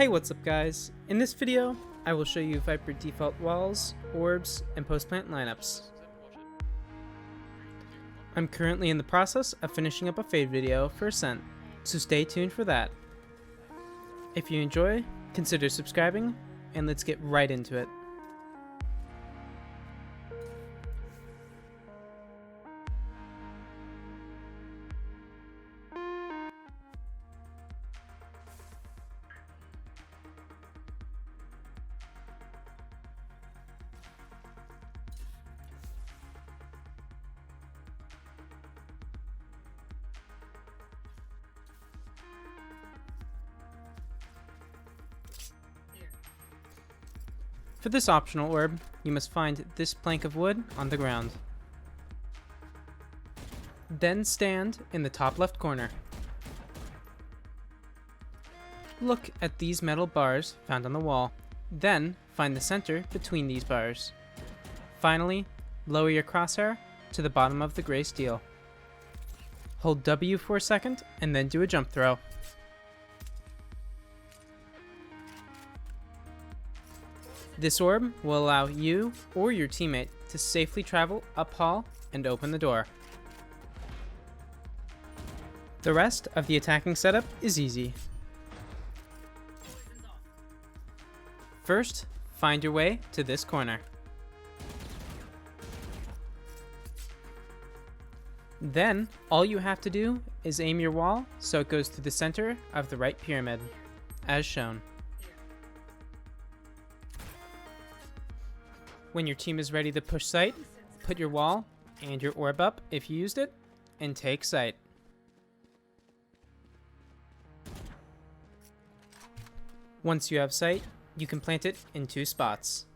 Hey, what's up guys? In this video, I will show you Viper default walls, orbs, and post-plant lineups. I'm currently in the process of finishing up a fade video for Ascent, so stay tuned for that. If you enjoy, consider subscribing, and let's get right into it. For this optional orb, you must find this plank of wood on the ground. Then stand in the top left corner. Look at these metal bars found on the wall. Then find the center between these bars. Finally, lower your crosshair to the bottom of the gray steel. Hold W for a second and then do a jump throw. This orb will allow you or your teammate to safely travel up hall and open the door. The rest of the attacking setup is easy. First, find your way to this corner. Then, all you have to do is aim your wall so it goes through the center of the right pyramid, as shown. When your team is ready to push site, put your wall and your orb up if you used it, and take site. Once you have site, you can plant it in 2 spots.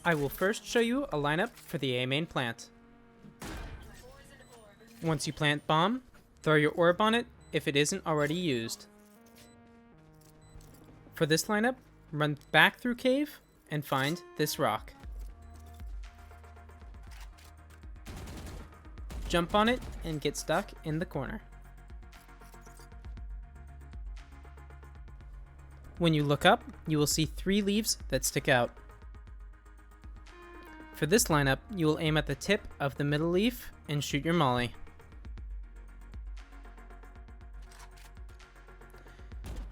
I will first show you a lineup for the A main plant. Once you plant bomb, throw your orb on it if it isn't already used. For this lineup, run back through cave and find this rock. Jump on it and get stuck in the corner. When you look up, you will see 3 leaves that stick out. For this lineup, you will aim at the tip of the middle leaf and shoot your molly.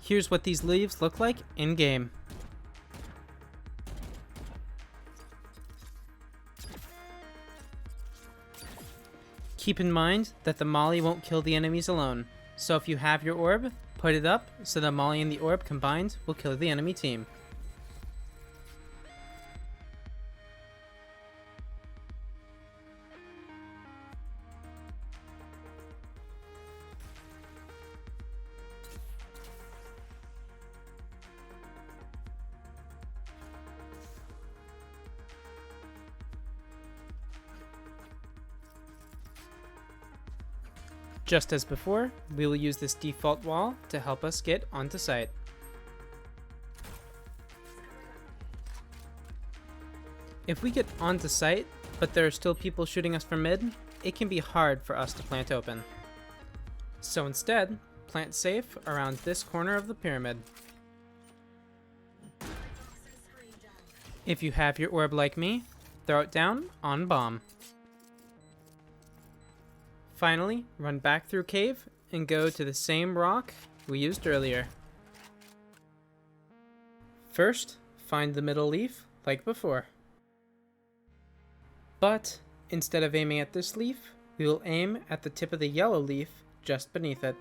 Here's what these leaves look like in game. Keep in mind that the molly won't kill the enemies alone, so if you have your orb, put it up so the molly and the orb combined will kill the enemy team. Just as before, we will use this default wall to help us get onto site. If we get onto site, but there are still people shooting us from mid, it can be hard for us to plant open. So instead, plant safe around this corner of the pyramid. If you have your orb like me, throw it down on bomb. Finally, run back through cave and go to the same rock we used earlier. First, find the middle leaf like before. But instead of aiming at this leaf, we will aim at the tip of the yellow leaf just beneath it.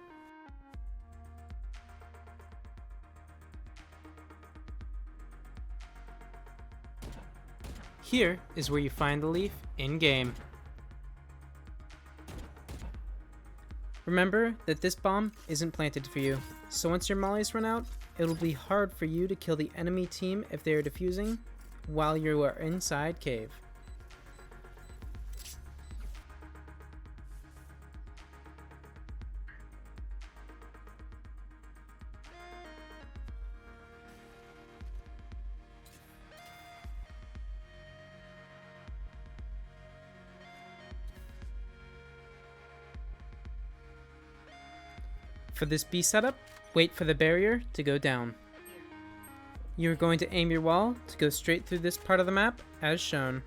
Here is where you find the leaf in game. Remember that this bomb isn't planted for you, so once your mollies run out, it'll be hard for you to kill the enemy team if they are defusing while you are inside cave. For For this B setup, wait for the barrier to go down. You're going to aim your wall to go straight through this part of the map as shown.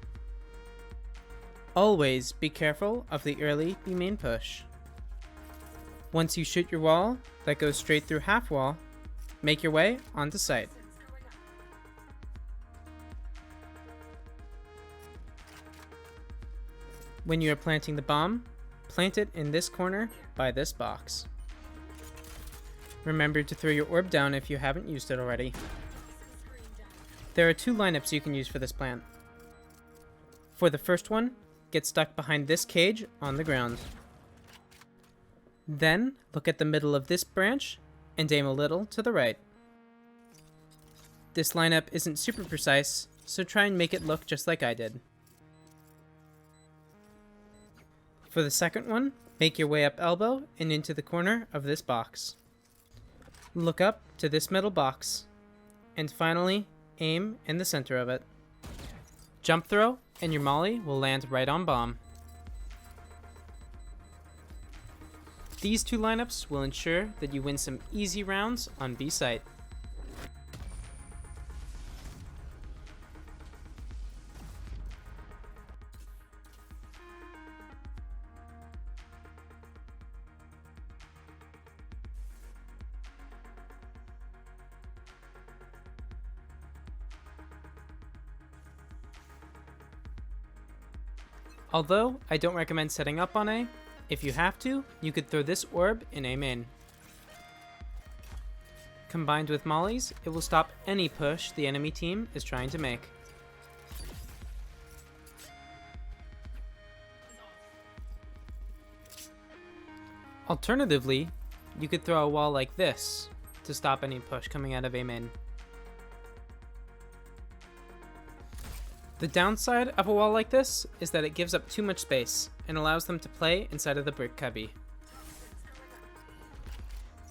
Always be careful of the early B main push. Once you shoot your wall that goes straight through half wall, make your way onto site. When you are planting the bomb, plant it in this corner by this box. Remember to throw your orb down if you haven't used it already. There are two lineups you can use for this plant. For the first one, get stuck behind this cage on the ground. Then, look at the middle of this branch and aim a little to the right. This lineup isn't super precise, so try and make it look just like I did. For the second one, make your way up elbow and into the corner of this box. Look up to this middle box, and finally, aim in the center of it. Jump throw, and your molly will land right on bomb. These two lineups will ensure that you win some easy rounds on B site. Although I don't recommend setting up on A, if you have to, you could throw this orb in A main. Combined with mollies, it will stop any push the enemy team is trying to make. Alternatively, you could throw a wall like this to stop any push coming out of A main. The downside of a wall like this is that it gives up too much space and allows them to play inside of the brick cubby.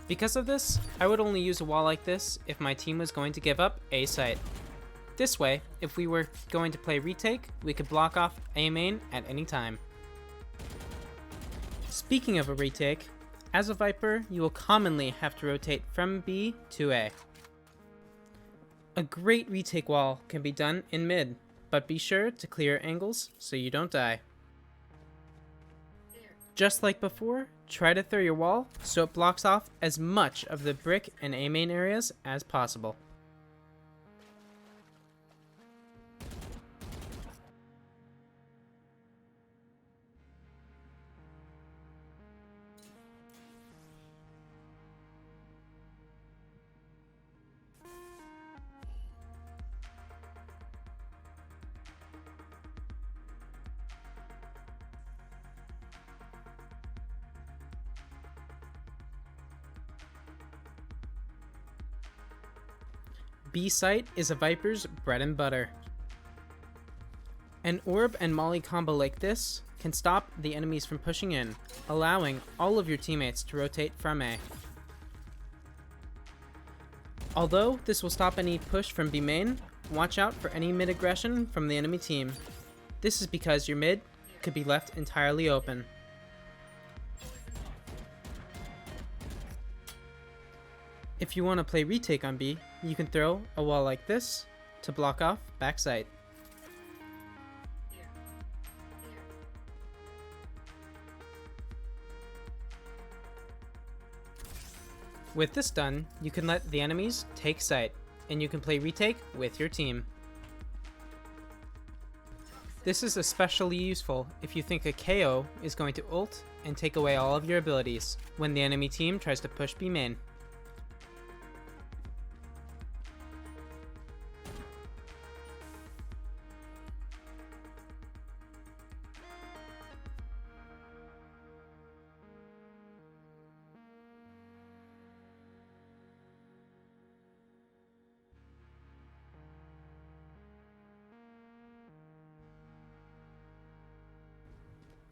Because of this, I would only use a wall like this if my team was going to give up A site. This way, if we were going to play retake, we could block off A main at any time. Speaking of a retake, as a Viper, you will commonly have to rotate from B to A. A great retake wall can be done in mid, but be sure to clear angles so you don't die. Just like before, try to throw your wall so it blocks off as much of the brick and A main areas as possible. B site is a Viper's bread and butter. An orb and molly combo like this can stop the enemies from pushing in, allowing all of your teammates to rotate from A. Although this will stop any push from B main, watch out for any mid aggression from the enemy team. This is because your mid could be left entirely open. If you want to play retake on B, you can throw a wall like this to block off backside. With this done, you can let the enemies take site, and you can play retake with your team. This is especially useful if you think a KO is going to ult and take away all of your abilities when the enemy team tries to push B main.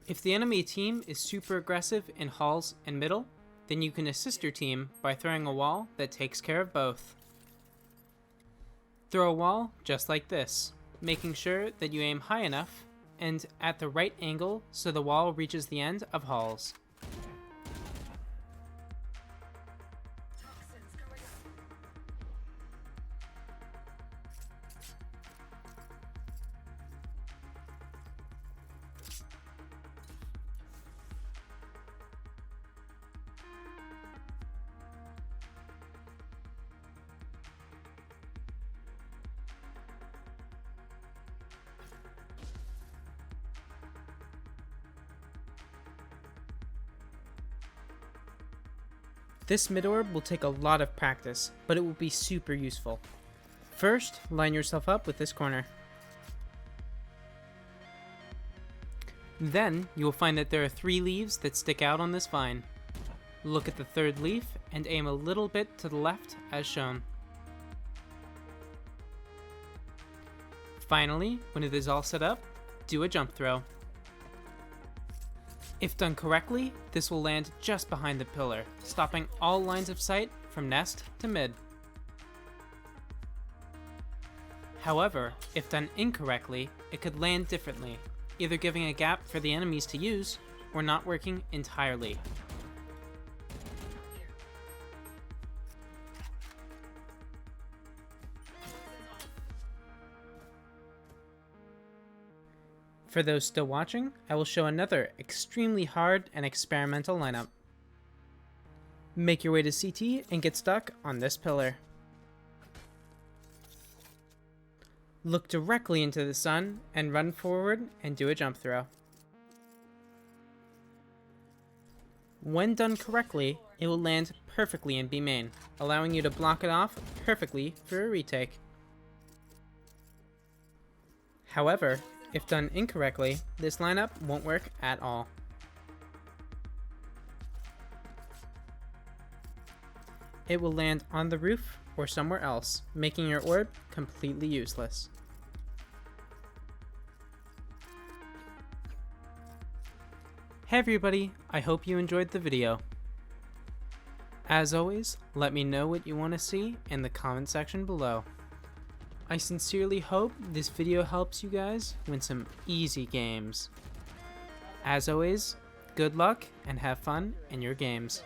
If the enemy team is super aggressive in halls and middle, then you can assist your team by throwing a wall that takes care of both. Throw a wall just like this, making sure that you aim high enough and at the right angle, so the wall reaches the end of halls. This mid orb will take a lot of practice, but it will be super useful. First, line yourself up with this corner. Then, you will find that there are 3 leaves that stick out on this vine. Look at the 3rd leaf and aim a little bit to the left as shown. Finally, when it is all set up, do a jump throw. If done correctly, this will land just behind the pillar, stopping all lines of sight from nest to mid. However, if done incorrectly, it could land differently, either giving a gap for the enemies to use, or not working entirely. For those still watching, I will show another extremely hard and experimental lineup. Make your way to CT and get stuck on this pillar. Look directly into the sun and run forward and do a jump throw. When done correctly, it will land perfectly in B Main, allowing you to block it off perfectly for a retake. However, if done incorrectly, this lineup won't work at all. It will land on the roof or somewhere else, making your orb completely useless. Hey everybody, I hope you enjoyed the video. As always, let me know what you want to see in the comment section below. I sincerely hope this video helps you guys win some easy games. As always, good luck and have fun in your games.